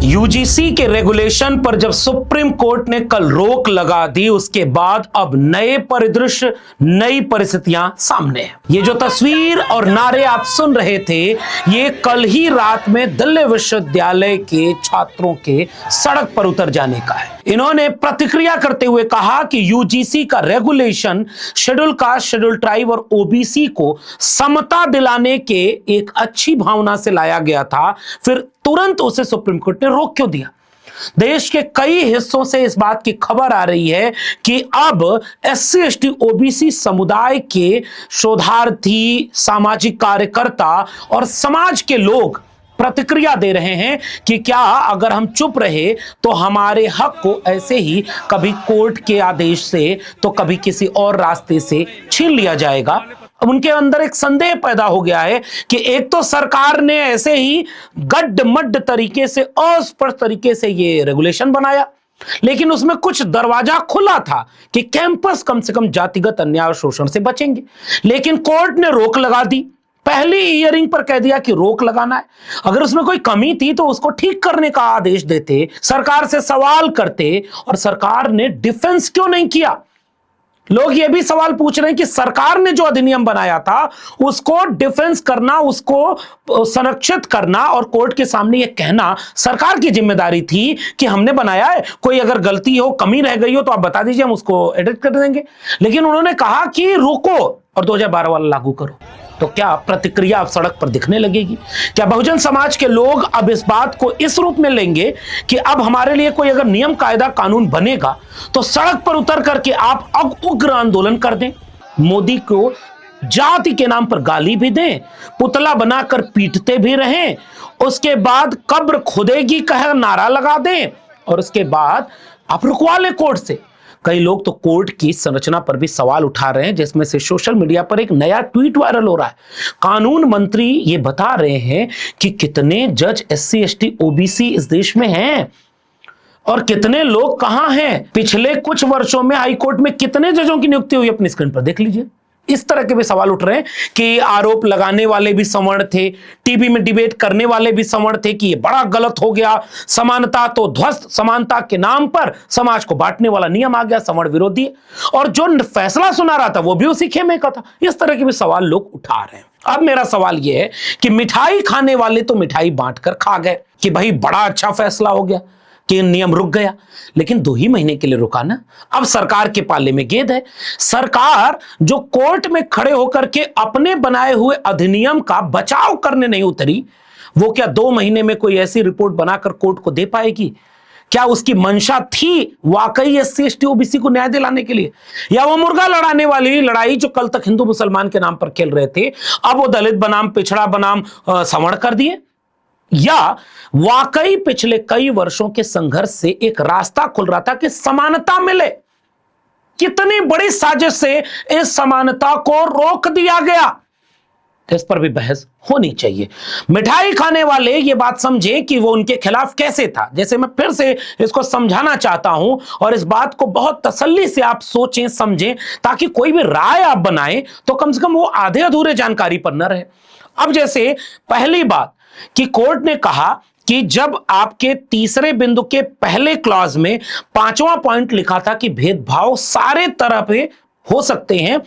UGC के regulation पर जब सुप्रीम कोर्ट ने कल रोक लगा दी, उसके बाद अब नए परिदृश्य, नई परिस्थितियां सामने हैं। ये जो तस्वीर और नारे आप सुन रहे थे, ये कल ही रात में दिल्ली विश्वविद्यालय के छात्रों के सड़क पर उतर जाने का है। इन्होंने प्रतिक्रिया करते हुए कहा कि यूजीसी का regulation schedule caste, schedule tribe और ओबीसी को समता दिलाने के एक अच्छी भावना से लाया गया था, फिर तुरंत उसे सुप्रीम कोर्ट ने रोक क्यों दिया। देश के कई हिस्सों से इस बात की खबर आ रही है कि अब एससी एसटी ओबीसी समुदाय के शोधार्थी, सामाजिक कार्यकर्ता और समाज के लोग प्रतिक्रिया दे रहे हैं कि क्या अगर हम चुप रहे तो हमारे हक को ऐसे ही कभी कोर्ट के आदेश से तो कभी किसी और रास्ते से छीन लिया जाएगा। उनके अंदर एक संदेह पैदा हो गया है कि एक तो सरकार ने ऐसे ही गड्ढ-मड्ढ तरीके से, अस्पष्ट तरीके से ये रेगुलेशन बनाया, लेकिन उसमें कुछ दरवाजा खुला था कि कैंपस कम से कम जातिगत अन्याय और शोषण से बचेंगे, लेकिन कोर्ट ने रोक लगा दी। पहली हियरिंग पर कह दिया कि रोक लगाना है। अगर उसमें कोई कमी थी तो उसको ठीक करने का आदेश देते, सरकार से सवाल करते, और सरकार ने डिफेंस क्यों नहीं किया। लोग ये भी सवाल पूछ रहे हैं कि सरकार ने जो अधिनियम बनाया था उसको डिफेंस करना, उसको संरक्षित करना और कोर्ट के सामने ये कहना सरकार की जिम्मेदारी थी कि हमने बनाया है, कोई अगर गलती हो, कमी रह गई हो तो आप बता दीजिए, हम उसको एडिट कर देंगे। लेकिन उन्होंने कहा कि रोको और 2012 वाला लागू करो। तो क्या प्रतिक्रिया अब सड़क पर दिखने लगेगी? क्या बहुजन समाज के लोग अब इस बात को इस रूप में लेंगे कि अब हमारे लिए कोई अगर नियम, कायदा, कानून बनेगा तो सड़क पर उतर करके आप अब उग्र आंदोलन कर दें, मोदी को जाति के नाम पर गाली भी दें, पुतला बनाकर पीटते भी रहें, उसके बाद कब्र खुदेगी कह नारा लगा दें, और उसके बाद आप रुकवा लें कोर्ट से। कई लोग तो कोर्ट की संरचना पर भी सवाल उठा रहे हैं, जिसमें से सोशल मीडिया पर एक नया ट्वीट वायरल हो रहा है। कानून मंत्री ये बता रहे हैं कि कितने जज एससी एसटी ओबीसी इस देश में हैं और कितने लोग कहां हैं। पिछले कुछ वर्षों में हाईकोर्ट में कितने जजों की नियुक्ति हुई, अपनी स्क्रीन पर देख लीजिए। इस तरह के भी सवाल उठ रहे हैं कि आरोप लगाने वाले भी सवर्ण थे, टीवी में डिबेट करने वाले भी सवर्ण थे कि ये बड़ा गलत हो गया, समानता तो ध्वस्त, समानता के नाम पर समाज को बांटने वाला नियम आ गया, सवर्ण विरोधी, और जो फैसला सुना रहा था वो भी उसी खेमे का था। इस तरह के भी सवाल लोग उठा रहे हैं। अब मेरा सवाल यह है कि मिठाई खाने वाले तो मिठाई बांटकर खा गए कि भाई बड़ा अच्छा फैसला हो गया कि नियम रुक गया, लेकिन 2 ही महीने के लिए रुका ना। अब सरकार के पाले में गेंद है। सरकार जो कोर्ट में खड़े होकर के अपने बनाए हुए अधिनियम का बचाव करने नहीं उतरी, वो क्या 2 महीने में कोई ऐसी रिपोर्ट बनाकर कोर्ट को दे पाएगी? क्या उसकी मंशा थी वाकई एससी एसटी ओबीसी को न्याय दिलाने के लिए, या वो मुर्गा लड़ाने वाली लड़ाई जो कल तक हिंदू मुसलमान के नाम पर खेल रहे थे, अब वो दलित बनाम, पिछड़ा बनाम सवर्ण कर दिए? या वाकई पिछले कई वर्षों के संघर्ष से एक रास्ता खुल रहा था कि समानता मिले? कितनी बड़ी साजिश से इस समानता को रोक दिया गया, इस पर भी बहस होनी चाहिए। मिठाई खाने वाले ये बात समझे कि वो उनके खिलाफ कैसे था। जैसे मैं फिर से इसको समझाना चाहता हूं, और इस बात को बहुत तसल्ली से आप सोचें, समझें, ताकि कोई भी राय आप बनाएं तो कम से कम वो आधे अधूरे जानकारी पर न रहे। अब जैसे पहली बात कि कोर्ट ने कहा कि जब आपके तीसरे बिंदु के पहले क्लॉज में 5वां पॉइंट लिखा था कि भेदभाव सारे तरह पे हो सकते हैं,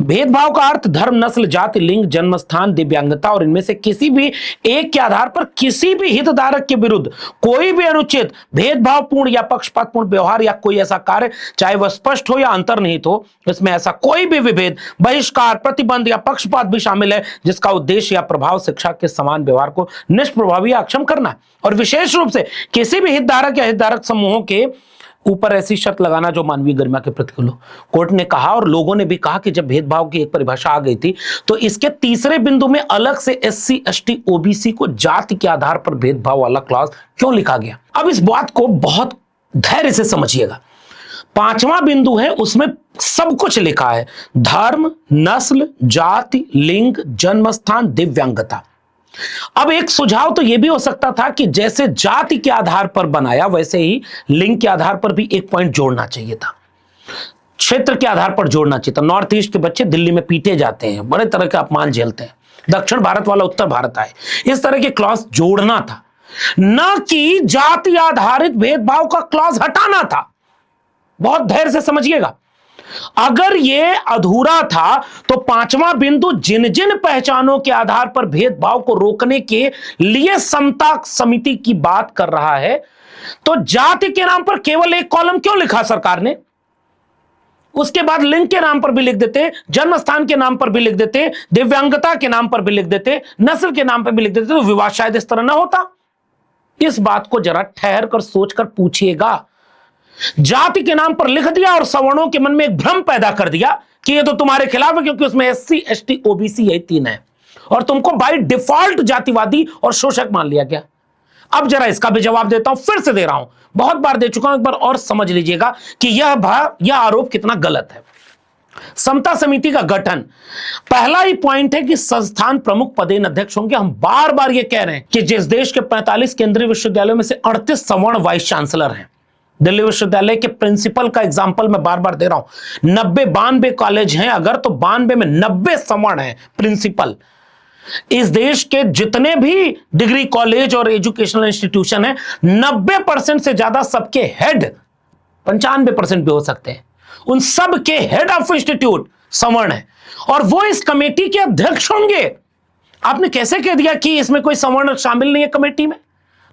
भेदभाव का अर्थ धर्म, नस्ल, जाति, लिंग, जन्म स्थान, दिव्यांगता और इनमें से किसी भी एक के आधार पर किसी भी हितधारक के विरुद्ध कोई भी अनुचित, भेदभावपूर्ण या पक्षपातपूर्ण व्यवहार या कोई ऐसा कार्य, चाहे वह स्पष्ट हो या अंतर्निहित हो, इसमें ऐसा कोई भी विभेद, बहिष्कार, प्रतिबंध या पक्षपात भी शामिल है जिसका उद्देश्य या प्रभाव शिक्षा के समान व्यवहार को निष्प्रभावी या अक्षम करना है, और विशेष रूप से किसी भी हितधारक या हितधारक समूहों के ऊपर ऐसी शर्त लगाना जो मानवीय गरिमा के प्रतिकूल हो। कोर्ट ने कहा और लोगों ने भी कहा कि जब भेदभाव की एक परिभाषा आ गई थी तो इसके तीसरे बिंदु में अलग से एससी एसटी ओबीसी को जाति के आधार पर भेदभाव वाला क्लॉज क्यों लिखा गया। अब इस बात को बहुत धैर्य से समझिएगा। 5वां बिंदु है, उसमें सब कुछ लिखा है, धर्म, नस्ल, जाति, लिंग, जन्मस्थान, दिव्यांगता। अब एक सुझाव तो यह भी हो सकता था कि जैसे जाति के आधार पर बनाया वैसे ही लिंग के आधार पर भी एक पॉइंट जोड़ना चाहिए था, क्षेत्र के आधार पर जोड़ना चाहिए था। नॉर्थ ईस्ट के बच्चे दिल्ली में पीटे जाते हैं, बड़े तरह के अपमान झेलते हैं, दक्षिण भारत वाला उत्तर भारत आए, इस तरह के क्लॉज जोड़ना था। न कि जाति आधारित भेदभाव का क्लॉज हटाना था। बहुत धैर्य से समझिएगा, अगर यह अधूरा था तो पांचवा बिंदु जिन जिन पहचानों के आधार पर भेदभाव को रोकने के लिए समता समिति की बात कर रहा है, तो जाति के नाम पर केवल एक कॉलम क्यों लिखा सरकार ने? उसके बाद लिंग के नाम पर भी लिख देते, जन्म स्थान के नाम पर भी लिख देते, दिव्यांगता के नाम पर भी लिख देते, नस्ल के नाम पर भी लिख देते, तो विवाद शायद इस तरह ना होता। इस बात को जरा ठहर कर सोचकर पूछिएगा। जाति के नाम पर लिख दिया और सवर्णों के मन में एक भ्रम पैदा कर दिया कि ये तो तुम्हारे खिलाफ है क्योंकि उसमें एससी, एसटी, ओबीसी यही तीन है, और तुमको बाय डिफॉल्ट जातिवादी और शोषक मान लिया गया। अब जरा इसका भी जवाब देता हूं, फिर से दे रहा हूं, बहुत बार दे चुका हूं, एक बार और समझ लीजिएगा कि यह आरोप कितना गलत है। समता समिति का गठन, पहला ही पॉइंट है कि संस्थान प्रमुख पदेन अध्यक्ष होंगे। हम बार बार यह कह रहे हैं कि जिस देश के 45 केंद्रीय विश्वविद्यालयों में से 38 सवर्ण वाइस चांसलर हैं, दिल्ली विश्वविद्यालय के प्रिंसिपल का एग्जांपल मैं बार बार दे रहा हूं, 92 कॉलेज हैं अगर, तो 92 में 90 सवर्ण हैं प्रिंसिपल। इस देश के जितने भी डिग्री कॉलेज और एजुकेशनल इंस्टीट्यूशन है, 90% से ज्यादा सबके हेड, 95% भी हो सकते हैं, उन सब के हेड ऑफ इंस्टीट्यूट सवर्ण है, और वो इस कमेटी के अध्यक्ष होंगे। आपने कैसे कह दिया कि इसमें कोई सवर्ण शामिल नहीं है कमेटी में?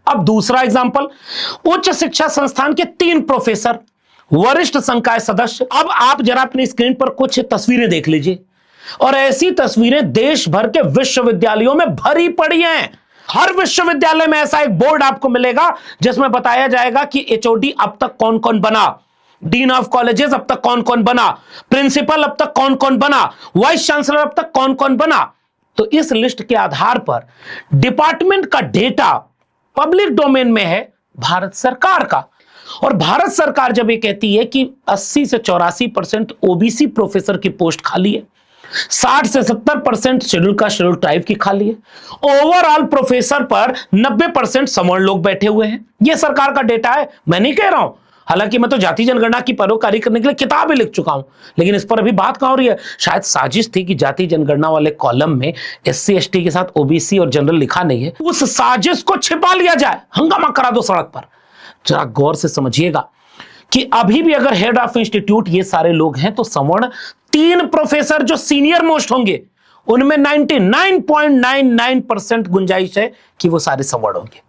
अब दूसरा एग्जांपल, उच्च शिक्षा संस्थान के 3 प्रोफेसर, वरिष्ठ संकाय सदस्य। अब आप जरा अपनी स्क्रीन पर कुछ तस्वीरें देख लीजिए, और ऐसी तस्वीरें देश भर के विश्वविद्यालयों में भरी पड़ी हैं। हर विश्वविद्यालय में ऐसा एक बोर्ड आपको मिलेगा जिसमें बताया जाएगा कि एचओडी अब तक कौन कौन बना, डीन ऑफ कॉलेजेस अब तक कौन कौन बना, प्रिंसिपल अब तक कौन कौन बना, वाइस चांसलर अब तक कौन कौन बना। तो इस लिस्ट के आधार पर डिपार्टमेंट का डेटा पब्लिक डोमेन में है भारत सरकार का, और भारत सरकार जब ये कहती है कि 80 से 84% ओबीसी प्रोफेसर की पोस्ट खाली है, 60 से 70% शेड्यूल कास्ट शेड्यूल ट्राइब की खाली है, ओवरऑल प्रोफेसर पर 90% सवर्ण लोग बैठे हुए हैं, यह सरकार का डेटा है, मैं नहीं कह रहा हूं। हालांकि मैं तो जाति जनगणना की परोकारी करने के लिए किताब भी लिख चुका हूं, लेकिन इस पर अभी बात कहां हो रही है? शायद साजिश थी कि जाति जनगणना वाले कॉलम में एससी एसटी के साथ ओबीसी और जनरल लिखा नहीं है, उस साजिश को छिपा लिया जाए, हंगामा करा दो सड़क पर। जरा गौर से समझिएगा कि अभी भी अगर हेड ऑफ इंस्टीट्यूट ये सारे लोग हैं, तो सवर्ण 3 प्रोफेसर जो सीनियर मोस्ट होंगे, उनमें 99.99% गुंजाइश है कि वो सारे सवर्ण होंगे।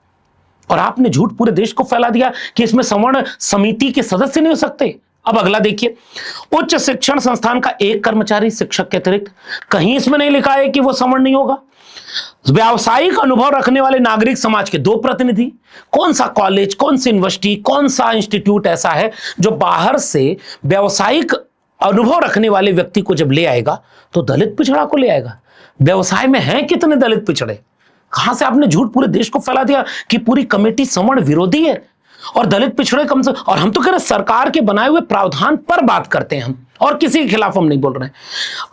और आपने झूठ पूरे देश को फैला दिया कि इसमें सवर्ण समिति के सदस्य नहीं हो सकते। अब अगला देखिए, उच्च शिक्षण संस्थान का एक कर्मचारी शिक्षक के अतिरिक्त, कहीं इसमें नहीं लिखा है कि वो सवर्ण नहीं होगा। व्यावसायिक अनुभव रखने वाले नागरिक समाज के 2 प्रतिनिधि, कौन सा कॉलेज, कौन सी यूनिवर्सिटी, कौन सा इंस्टीट्यूट ऐसा है जो बाहर से व्यावसायिक अनुभव रखने वाले व्यक्ति को जब ले आएगा तो दलित पिछड़ा को ले आएगा? व्यवसाय में हैं कितने दलित पिछड़े? कहां से आपने झूठ पूरे देश को फैला दिया कि पूरी कमेटी सवर्ण विरोधी है और दलित पिछड़े कम से, और हम तो कह रहे सरकार के बनाए हुए प्रावधान पर बात करते हैं हम, और किसी के खिलाफ हम नहीं बोल रहे हैं।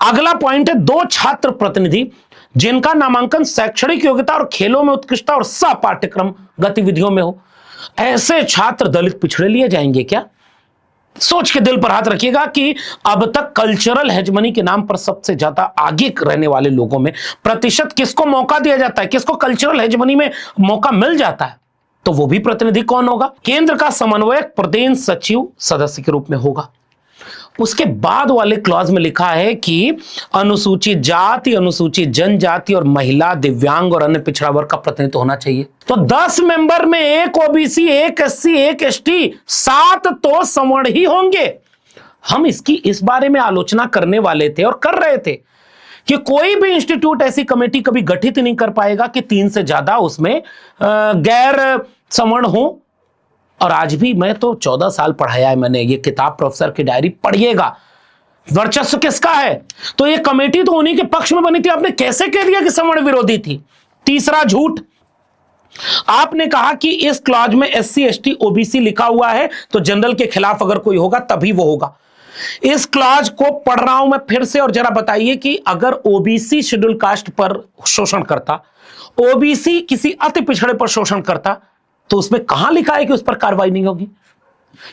अगला पॉइंट है 2 छात्र प्रतिनिधि जिनका नामांकन शैक्षणिक योग्यता और खेलों में उत्कृष्टता और सह पाठ्यक्रम गतिविधियों में हो। ऐसे छात्र दलित पिछड़े लिए जाएंगे क्या? सोच के दिल पर हाथ रखिएगा कि अब तक कल्चरल हेजमनी के नाम पर सबसे ज्यादा आगे रहने वाले लोगों में प्रतिशत किसको मौका दिया जाता है, किसको कल्चरल हेजमनी में मौका मिल जाता है, तो वो भी प्रतिनिधि कौन होगा? केंद्र का समन्वयक प्रदेश सचिव सदस्य के रूप में होगा। उसके बाद वाले क्लॉज में लिखा है कि अनुसूचित जाति, अनुसूचित जनजाति और महिला, दिव्यांग और अन्य पिछड़ा वर्ग का प्रतिनिधित्व होना चाहिए। तो 10 मेंबर में 1 ओबीसी, 1 एससी, 1 एसटी, 7 तो सवर्ण ही होंगे। हम इसकी इस बारे में आलोचना करने वाले थे और कर रहे थे कि कोई भी इंस्टीट्यूट ऐसी कमेटी कभी गठित नहीं कर पाएगा कि 3 से ज्यादा उसमें गैर सवर्ण हो। और आज भी, मैं तो 14 साल पढ़ाया है मैंने, ये किताब प्रोफेसर की डायरी पढ़िएगा। वर्चस्व किसका है? तो ये कमेटी तो उन्हीं के पक्ष में बनी थी, आपने कैसे कह दिया कि सवर्ण विरोधी थी? तीसरा झूठ, आपने कहा कि इस क्लॉज में एससी एसटी ओबीसी लिखा हुआ है तो जनरल के खिलाफ अगर कोई होगा तभी वो होगा। इस क्लॉज को पढ़ रहा हूं मैं फिर से, और जरा बताइए कि अगर ओबीसी शेड्यूल कास्ट पर शोषण करता, ओबीसी किसी अति पिछड़े पर शोषण करता, तो उसमें कहां लिखा है कि उस पर कार्रवाई नहीं होगी?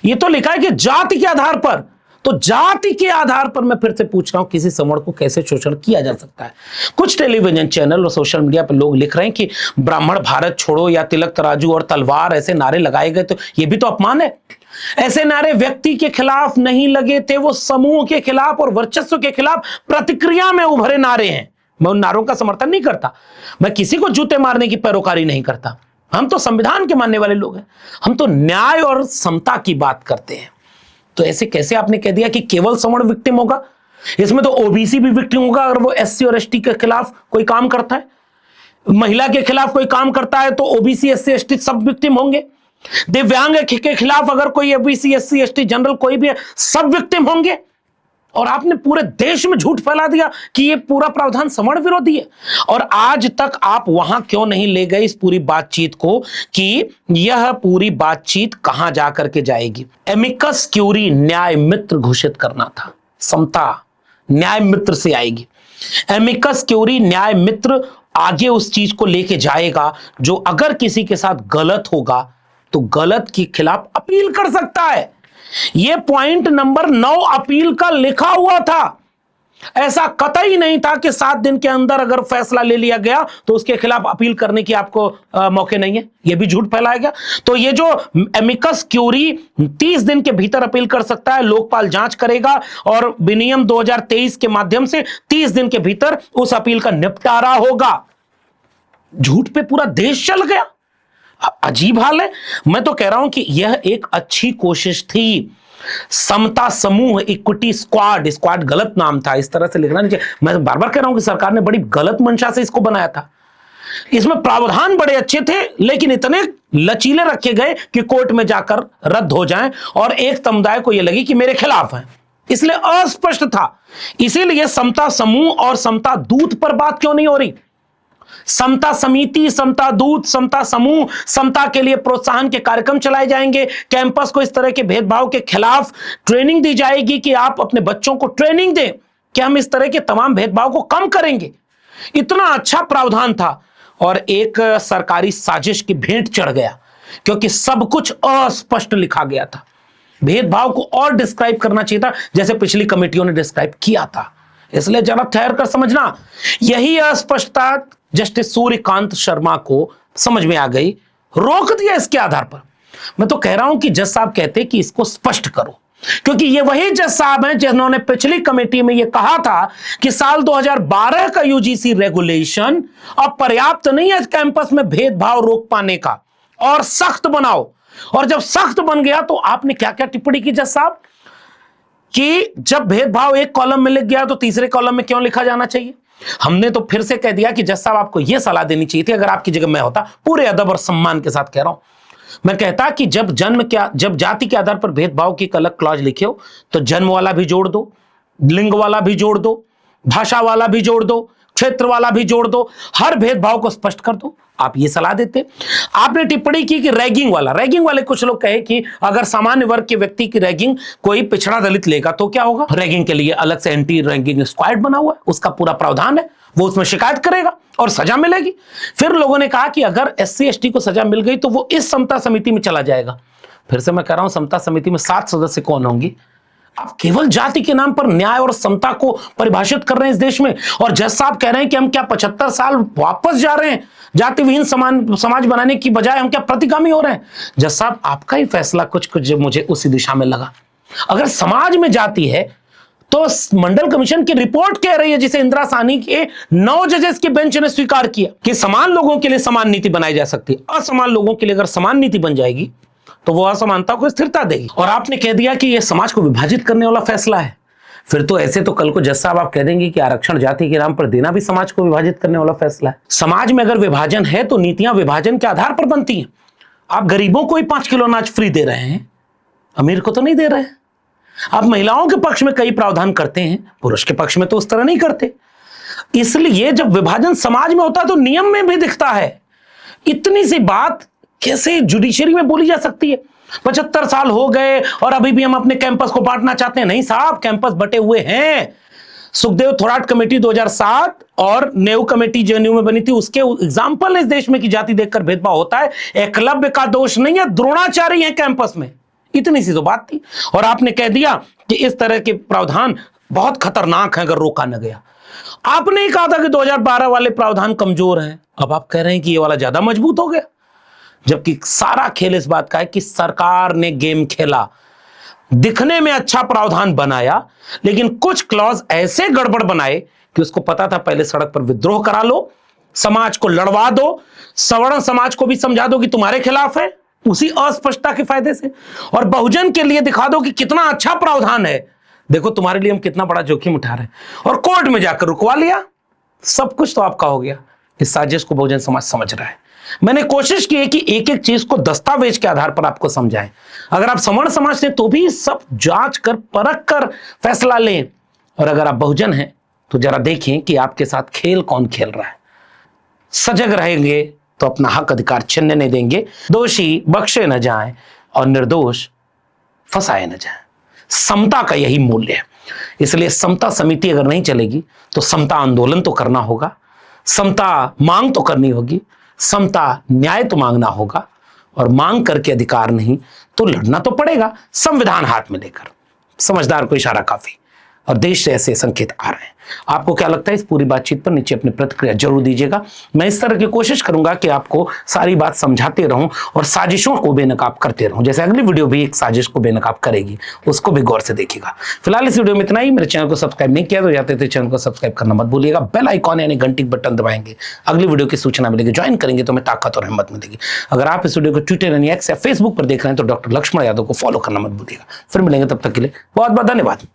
ये तो लिखा है कि जाति के आधार पर, तो जाति के आधार पर मैं फिर से पूछ रहा हूं, किसी समण को कैसे शोषण किया जा सकता है? कुछ टेलीविजन चैनल और सोशल मीडिया पर लोग लिख रहे हैं कि ब्राह्मण भारत छोड़ो या तिलक तराजू और तलवार ऐसे नारे लगाए गए, तो यह भी तो अपमान है। ऐसे नारे व्यक्ति के खिलाफ नहीं लगे थे, वो समूह के खिलाफ और वर्चस्व के खिलाफ प्रतिक्रिया में उभरे नारे हैं। मैं उन नारों का समर्थन नहीं करता, मैं किसी को जूते मारने की पैरोकारी नहीं करता। हम तो संविधान के मानने वाले लोग हैं, हम तो न्याय और समता की बात करते हैं। तो ऐसे कैसे आपने कह दिया कि केवल सवर्ण विक्टिम होगा? इसमें तो ओबीसी भी विक्टिम होगा अगर वो एससी और एसटी के खिलाफ कोई काम करता है। महिला के खिलाफ कोई काम करता है तो ओबीसी एससी एसटी सब विक्टिम होंगे। दिव्यांग के खिलाफ अगर कोई ओबीसी एससी एसटी जनरल कोई भी है, सब विक्टिम होंगे। और आपने पूरे देश में झूठ फैला दिया कि ये पूरा प्रावधान सवर्ण विरोधी है। और आज तक आप वहां क्यों नहीं ले गए इस पूरी बातचीत को कि यह पूरी बातचीत कहां जाकर के जाएगी? एमिकस क्यूरी न्याय मित्र घोषित करना था, समता न्याय मित्र से आएगी। एमिकस क्यूरी न्याय मित्र आगे उस चीज को लेके जाएगा जो अगर किसी के साथ गलत होगा तो गलत के खिलाफ अपील कर सकता है। यह पॉइंट नंबर 9 अपील का लिखा हुआ था। ऐसा कतई नहीं था कि 7 दिन के अंदर अगर फैसला ले लिया गया तो उसके खिलाफ अपील करने की आपको मौके नहीं है। यह भी झूठ फैलाया गया। तो ये जो एमिकस क्यूरी 30 दिन के भीतर अपील कर सकता है, लोकपाल जांच करेगा और विनियम 2023 के माध्यम से 30 दिन के भीतर उस अपील का निपटारा होगा। झूठ पे पूरा देश चल गया। अजीब हाल है। मैं तो कह रहा हूं कि यह एक अच्छी कोशिश थी। समता समूह, इक्विटी स्क्वाड, स्क्वाड गलत नाम था, इस तरह से लिखना नहीं चाहिए। मैं बार बार कह रहा हूं कि सरकार ने बड़ी गलत मंशा से इसको बनाया था। इसमें प्रावधान बड़े अच्छे थे लेकिन इतने लचीले रखे गए कि कोर्ट में जाकर रद्द हो जाएं और एक समुदाय को यह लगी कि मेरे खिलाफ है, इसलिए अस्पष्ट था। इसीलिए समता समूह और समता दूत पर बात क्यों नहीं हो रही? समता समिति, समता दूत, समता समूह, समता के लिए प्रोत्साहन के कार्यक्रम चलाए जाएंगे। कैंपस को इस तरह के भेदभाव के खिलाफ ट्रेनिंग दी जाएगी कि आप अपने बच्चों को ट्रेनिंग दें कि हम इस तरह के तमाम भेदभाव को कम करेंगे। इतना अच्छा प्रावधान था और एक सरकारी साजिश की भेंट चढ़ गया क्योंकि सब कुछ अस्पष्ट लिखा गया था। भेदभाव को और डिस्क्राइब करना चाहिए था जैसे पिछली कमेटियों ने डिस्क्राइब किया था। इसलिए जरा ठहर कर समझना। यही अस्पष्टता जस्टिस सूर्यकांत शर्मा को समझ में आ गई, रोक दिया इसके आधार पर। मैं तो कह रहा हूं कि जज साहब कहते कि इसको स्पष्ट करो, क्योंकि ये वही जज साहब हैं जिन्होंने पिछली कमेटी में यह कहा था कि साल 2012 का यूजीसी रेगुलेशन अब पर्याप्त नहीं है कैंपस में भेदभाव रोक पाने का, और सख्त बनाओ। और जब सख्त बन गया तो आपने क्या क्या टिप्पणी की जज साहब कि जब भेदभाव एक कॉलम में लिख गया तो तीसरे कॉलम में क्यों लिखा जाना चाहिए? हमने तो फिर से कह दिया कि जज साहब आपको यह सलाह देनी चाहिए थी, अगर आपकी जगह मैं होता, पूरे अदब और सम्मान के साथ कह रहा हूं, मैं कहता कि जब जब जाति के आधार पर भेदभाव की एक अलग क्लॉज लिखे हो तो जन्म वाला भी जोड़ दो, लिंग वाला भी जोड़ दो, भाषा वाला भी जोड़ दो, क्षेत्र वाला भी जोड़ दो, हर भेदभाव को स्पष्ट कर दो। आप ये सलाह देते। आपने टिप्पणी की कि रैगिंग वाले कुछ लोग कहे कि अगर सामान्य वर्ग के व्यक्ति की रैगिंग कोई पिछड़ा दलित लेगा तो क्या होगा? रैगिंग के लिए अलग से एंटी रैगिंग स्क्वाड बना हुआ है, उसका पूरा प्रावधान है, वो उसमें शिकायत करेगा और सजा मिलेगी। फिर लोगों ने कहा कि अगर एससी एसटी को सजा मिल गई तो वो इस समता समिति में चला जाएगा। फिर से मैं कह रहा हूं, समता समिति में 7 सदस्य कौन होंगी? आप केवल जाति के नाम पर न्याय और समता को परिभाषित कर रहे हैं इस देश में। और जज साहब कह रहे हैं कि हम क्या 75 साल वापस जा रहे हैं, जाति विहीन समाज बनाने की बजाय हम क्या प्रतिगामी हो रहे हैं? जज साहब आपका ही फैसला कुछ मुझे उसी दिशा में लगा। अगर समाज में जाति है तो मंडल कमीशन की रिपोर्ट कह रही है, जिसे इंदिरा साहनी के 9 जजेस की बेंच ने स्वीकार किया, कि समान लोगों के लिए समान नीति बनाई जा सकती है। असमान लोगों के लिए अगर समान नीति बन जाएगी तो वो असमानता को स्थिरता देगी। और आपने कह दिया कि यह समाज को विभाजित करने वाला फैसला है। फिर तो ऐसे तो कल को जज साहब आप कह देंगे कि आरक्षण जाति के नाम पर देना भी समाज को विभाजित करने वाला फैसला है। समाज में अगर विभाजन है तो नीतियां विभाजन के आधार पर बनती हैं। आप गरीबों को ही 5 किलो अनाज फ्री दे रहे हैं, अमीर को तो नहीं दे रहे हैं। आप महिलाओं के पक्ष में कई प्रावधान करते हैं, पुरुष के पक्ष में तो उस तरह नहीं करते। इसलिए जब विभाजन समाज में होता है तो नियम में भी दिखता है। इतनी सी बात कैसे जुडिशरी में बोली जा सकती है? 75 साल हो गए और अभी भी हम अपने कैंपस को बांटना चाहते हैं। नहीं साहब, कैंपस बटे हुए हैं। सुखदेव थोराट कमेटी 2007 और नेहरू कमेटी जेएनयू में बनी थी, उसके एग्जाम्पल इस देश में की जाति देखकर भेदभाव होता है। एकलव्य का दोष नहीं है, द्रोणाचार्य है कैंपस में। इतनी सी तो बात थी। और आपने कह दिया कि इस तरह के प्रावधान बहुत खतरनाक हैं अगर रोका न गया। आपने ही कहा था कि 2012 वाले प्रावधान कमजोर हैं, अब आप कह रहे हैं कि ये वाला ज्यादा मजबूत हो गया, जबकि सारा खेल इस बात का है कि सरकार ने गेम खेला, दिखने में अच्छा प्रावधान बनाया, लेकिन कुछ क्लॉज ऐसे गड़बड़ बनाए कि उसको पता था पहले सड़क पर विद्रोह करा लो, समाज को लड़वा दो, सवर्ण समाज को भी समझा दो कि तुम्हारे खिलाफ है उसी अस्पष्टता के फायदे से, और बहुजन के लिए दिखा दो कि कितना अच्छा प्रावधान है, देखो तुम्हारे लिए हम कितना बड़ा जोखिम उठा रहे हैं, और कोर्ट में जाकर रुकवा लिया। सब कुछ तो आपका हो गया। इस साजिश को बहुजन समाज समझ रहा है। मैंने कोशिश की है कि एक एक चीज को दस्तावेज के आधार पर आपको समझाएं। अगर आप सवर्ण समाज से तो भी सब जांच कर परख कर फैसला लें, और अगर आप बहुजन हैं तो जरा देखें कि आपके साथ खेल कौन खेल रहा है। सजग रहेंगे तो अपना हक अधिकार छीनने नहीं देंगे, दोषी बख्शे न जाएं और निर्दोष फंसाए न जाएं। समता का यही मूल्य है। इसलिए समता समिति अगर नहीं चलेगी तो समता आंदोलन तो करना होगा, समता मांग तो करनी होगी, समता न्याय तो मांगना होगा, और मांग करके अधिकार नहीं तो लड़ना तो पड़ेगा संविधान हाथ में लेकर। समझदार को इशारा काफी, और देश से ऐसे संकेत आ रहे हैं। आपको क्या लगता है इस पूरी बातचीत पर? नीचे अपनी प्रतिक्रिया जरूर दीजिएगा। मैं इस तरह की कोशिश करूंगा कि आपको सारी बात समझाते रहूं और साजिशों को बेनकाब करते रहूं। जैसे अगली वीडियो भी एक साजिश को बेनकाब करेगी, उसको भी गौर से देखिएगा। फिलहाल इस वीडियो में इतना ही। मेरे चैनल को सब्सक्राइब नहीं किया तो जाते थे चैनल को सब्सक्राइब करना मत भूलिएगा। बेल आइकॉन यानी घंटी बटन दबाएंगे, अगली वीडियो की सूचना मिलेगी। ज्वाइन करेंगे तो हमें ताकत और हिम्मत मिलेगी। अगर आप इस वीडियो को ट्विटर यानी एक्स या फेसबुक पर देख रहे हैं तो डॉक्टर लक्ष्मण यादव को फॉलो करना मत भूलिएगा। फिर मिलेंगे, तब तक के लिए बहुत बहुत धन्यवाद।